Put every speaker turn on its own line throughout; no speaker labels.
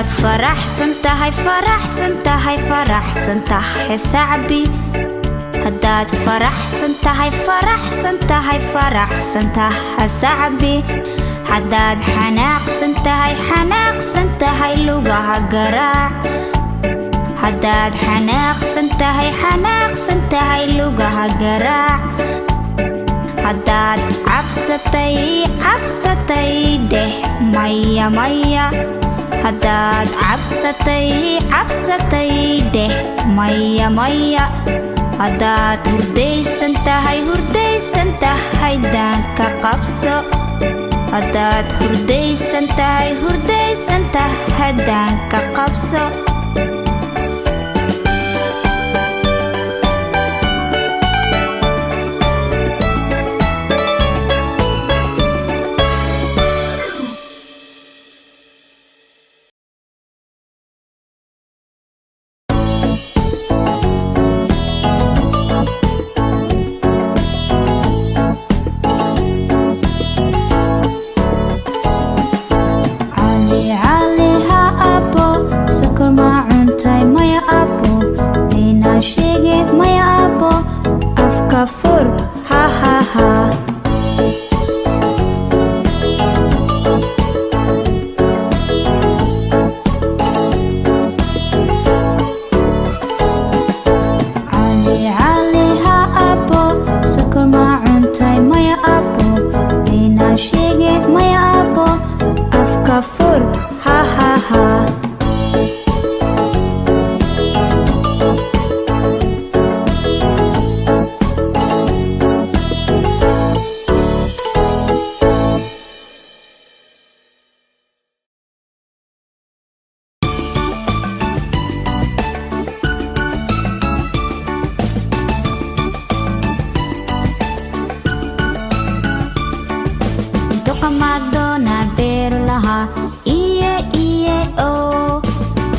faraxsan tahay faraxsan tahay faraxsan tahay sacbi haddaad faraxsan tahay faraxsan tahay faraxsan tahay sacbi haddaad xanaaqsan tahay xanaaqsan tahay lugaha garaac haddaad xanaaqsan tahay xanaaqsan tahay lugaha garaac haddaad cabsatay cabsatay dheh maya maya haddaad cabsatay cabsatay dheh maya maya haddaad hurdaysan tahay hurdaysan tahay daanka qabso haddaad hurdaysan tahay hurdaysan tahay daanka qabso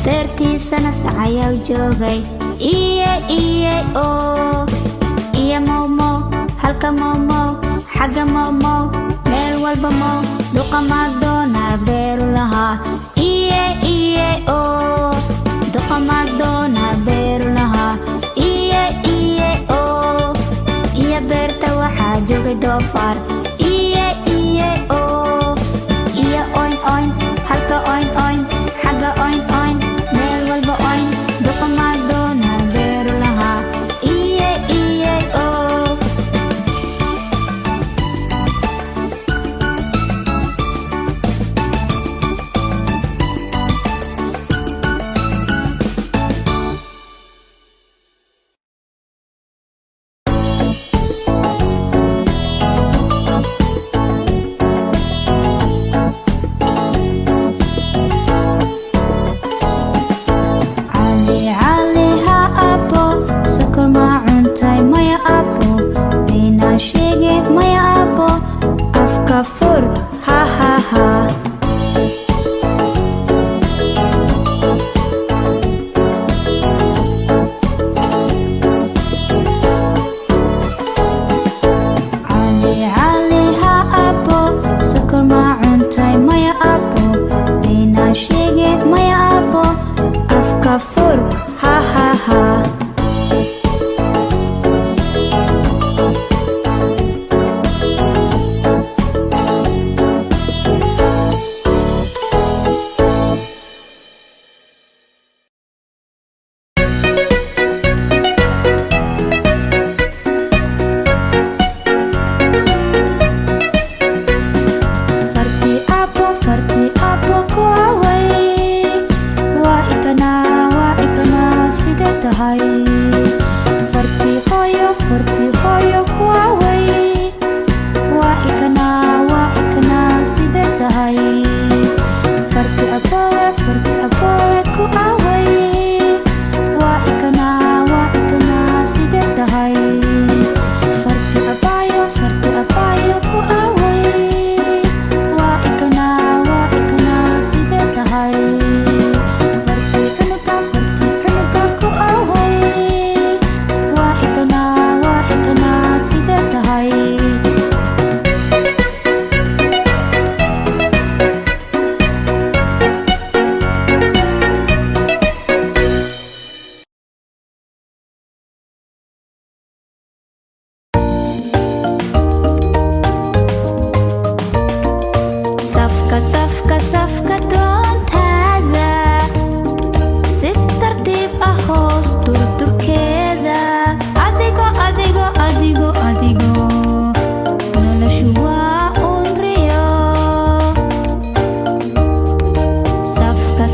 beertiisana sacayaw joogay iyo mowmow halka mowmow xagga mowmow meel walba mow duqa macdonald beeru lahaa duqa macdonald beeru lahaa iyo beerta waxaa joogay doofaar iyo oyn oyn halka oyn oyn xagga oyn oyn meel walba oyn duqa macdonald beeru lahaa safka safka doontaada si tartiib ah hoos durkeeda adigo noloshu waa un riyo safka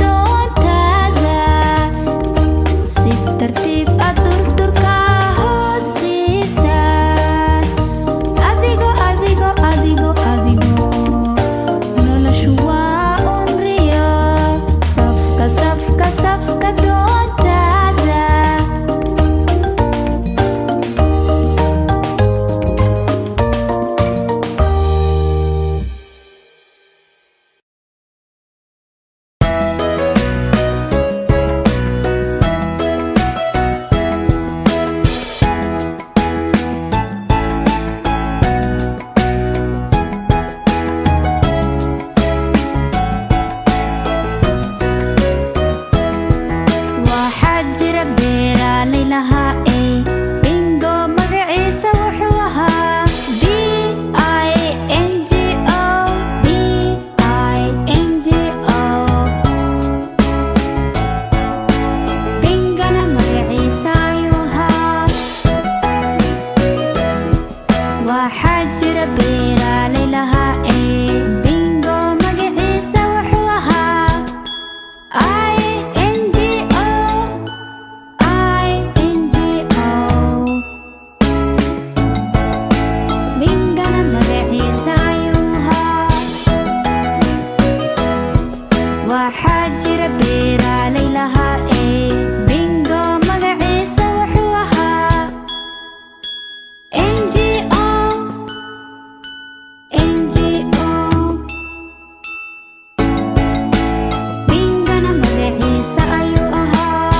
doontaada si tartiib ah durka hoostiisa adigo noloshu waa un riyo safka doontaada waxaa jira beeraley lahaa bingo magaciisa wuxuu ahaa bingana magaciisa ayuu ahaa waxaa jira beeraley lahaa bingo magaciisa wuxuu ahaa bingana magaciisa ayuu ahaa waxaa jira beeraley lahaa bingo magaciisa wuxuu ahaa bingana magaciisa ayuu ahaa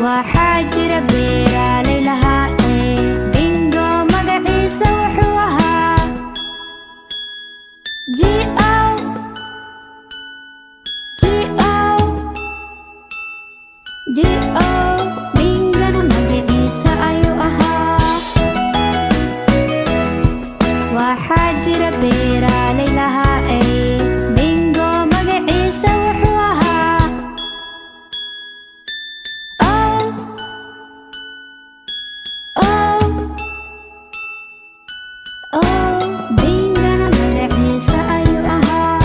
waxaa jira beeraley lahaa bingo magaciisa wuxuu ahaa bingana magaciisa ayuu ahaa waxaa jira beeraley lahaa bingo magaciisa wuxuu ahaa bingana magaciisa ayuu ahaa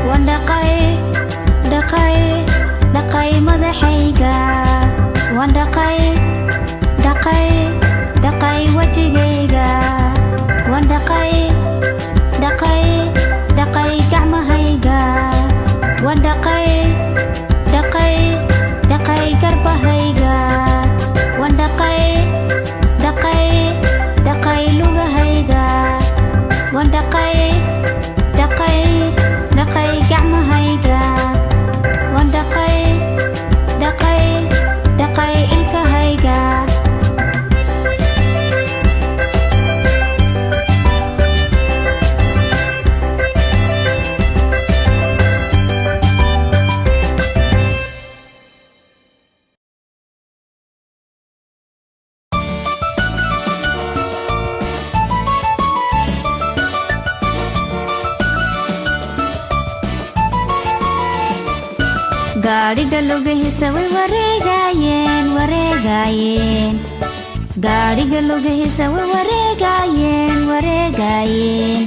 waan dhaqay madaxayga waan dhaqay wajigayga waan dhaqay gacmahayga waan dhaqay garbahayga waan dhaqay lugahayga waan dhaqay gacmahayga waan dhaqay ilkahayga gaadhiga lugihiisa way wareegayeen gaadhiga lugihiisa way wareegayeen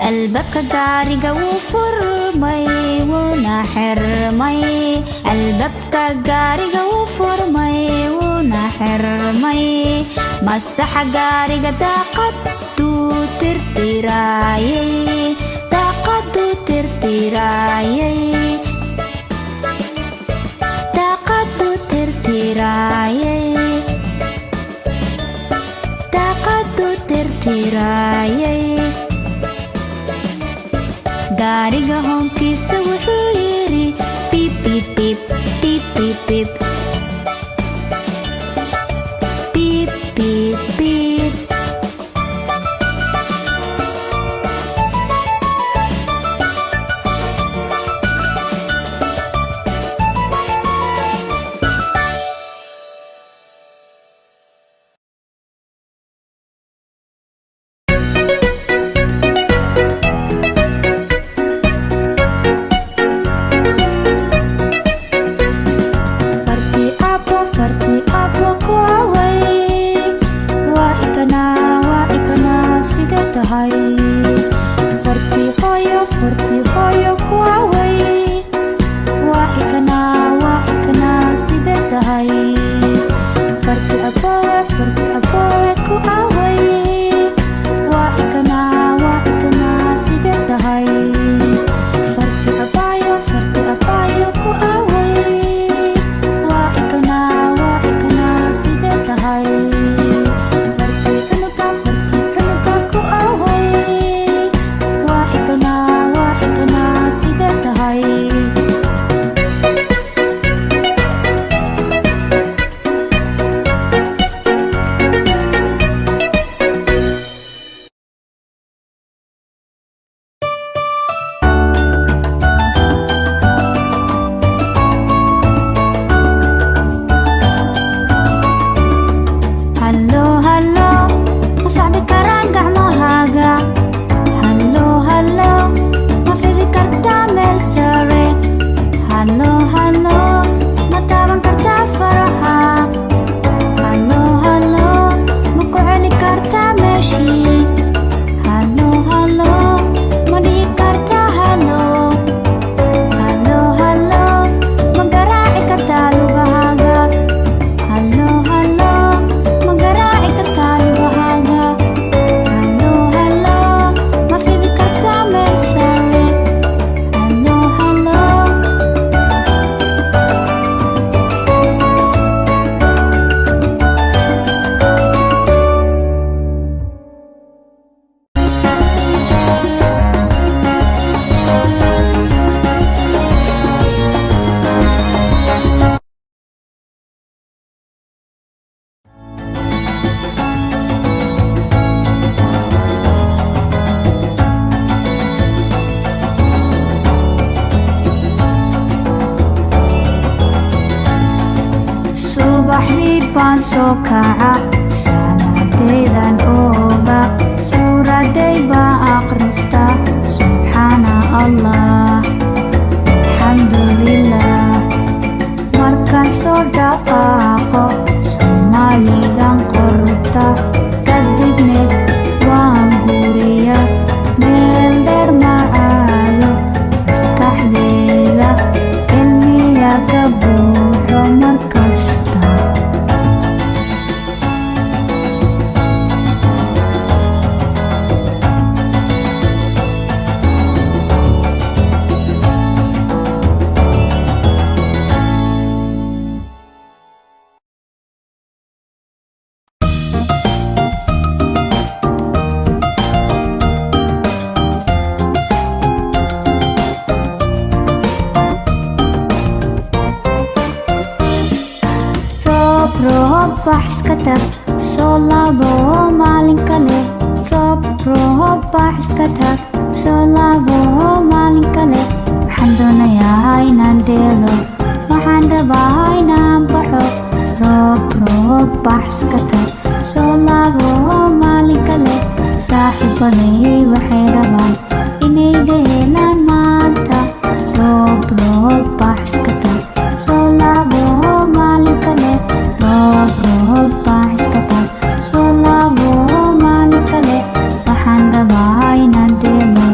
albaabka gaariga wuu furmay wuuna xirmay albaabka gaariga wuu furmay wuuna xirmay masaxa gaariga daaqaduu tirtiraayay daaqaduu tirtiraayay gaariga interhomkiisa wuxuu yidhi bip bip bip bip bip bip bip bip bip. Farti abo ku away, waa ikana sida tahay. Farti hoyo ku away, waa ikana sida tahay. Farti abowe ku away, waa ikana sida tahay. Farti abayo ku away, waa ikana sida tahay. Farti cunuga ku away, waa ikana sida tahay. Subaxdii baan soo kaca, salaadeedan ooga, suuraday baan aqrista. Subxaana Allah, alxamdulilah. Markaan soo dhaqaaqo, Soomaaligan qorta, kadibna waan guriya, meel dheer ma aado. Maskaxdeeda cilmiga ka buuxo markasta. Roob wax iska tag, soo laabo maalin kale. Roob wax iska tag, soo laabo maalin kale. Waxaan doonayaa inaan dheelo, waxaan rabaa inaan baxo. Roob wax iska tag, soo laabo maalin kale. Saaxiibaday waxay rabaan inay dheelaan maanta. Roob wax iska tag, soo laabo maalin kale. Roob wax iska tag, soo laabo maalin kale. Waxaan rabaa inaan dheelo.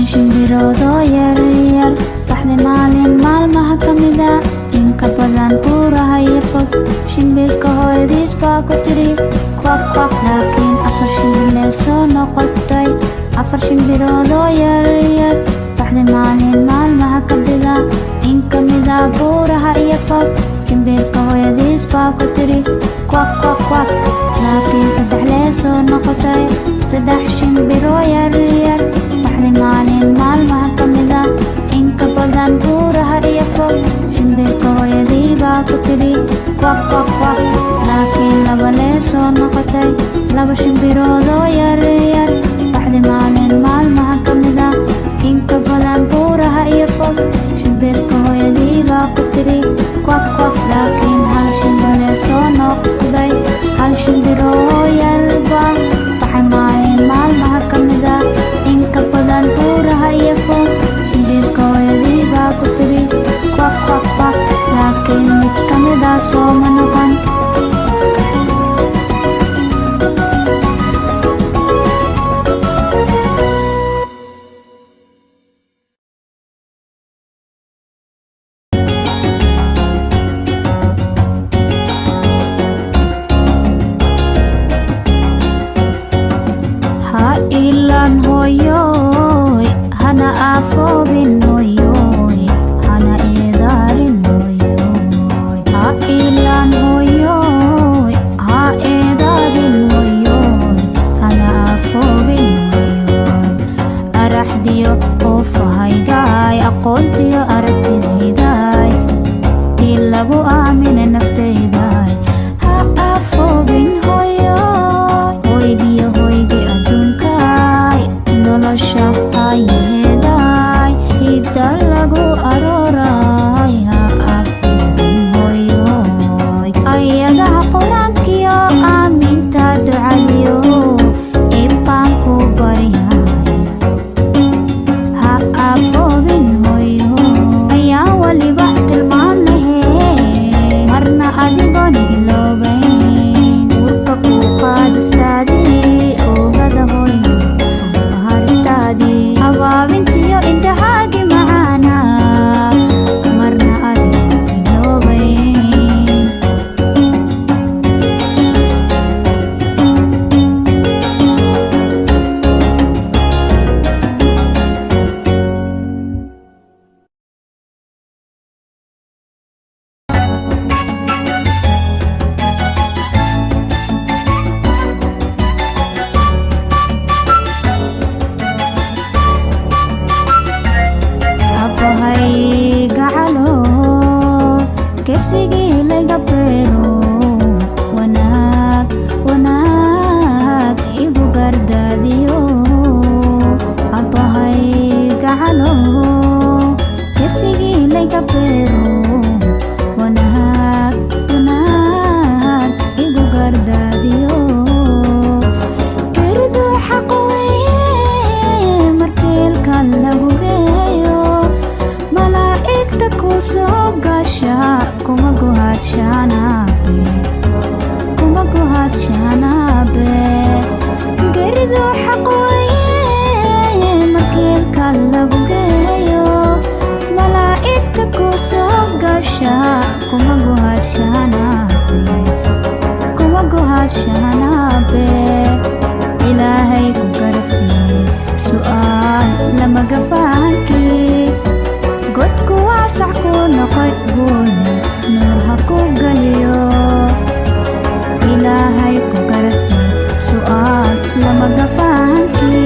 shimbiroodoo yaryar baxday maalin maalmaha ka mida in ka badan buuraha iyo fog shimbirka hooyadiis baa ku tiri kwaq kwaq laakiin afar shimbirlee soo noqotay afar shimbiroodoo yaryar baxday maalin maalmaha ka mida in ka mida buuraha iyo fog shimbirka hooyadiis baa ku tiri kwaq kwaq kwaq laakiin saddex lee soo noqotay saddex shimbiroo yaryar baxday maalin maalmaha ka mida in ka badan buuraha iyo fog shimbirka hooyadii baa ku tiri kwaq kwaq kwaq laakiin laba lee soo noqotay laba shimbiroodoo yaryar baxday maalin maalmaha ka mida in ka badan buuraha iyo fog shimbirka hooyadii baa ku tiri kwaq kwaq laakiin hal shimbilee soo noqday hal shimbiroo yarba baxay maalin maalmaha ka mida in ka badan buuraha iyo fog shimbirka hooyadii baa ku tiri kwaq kwaq kwaq laakiin mid ka mida sooma noqon Ilaahay ku garsi su'aal lama gafa hankii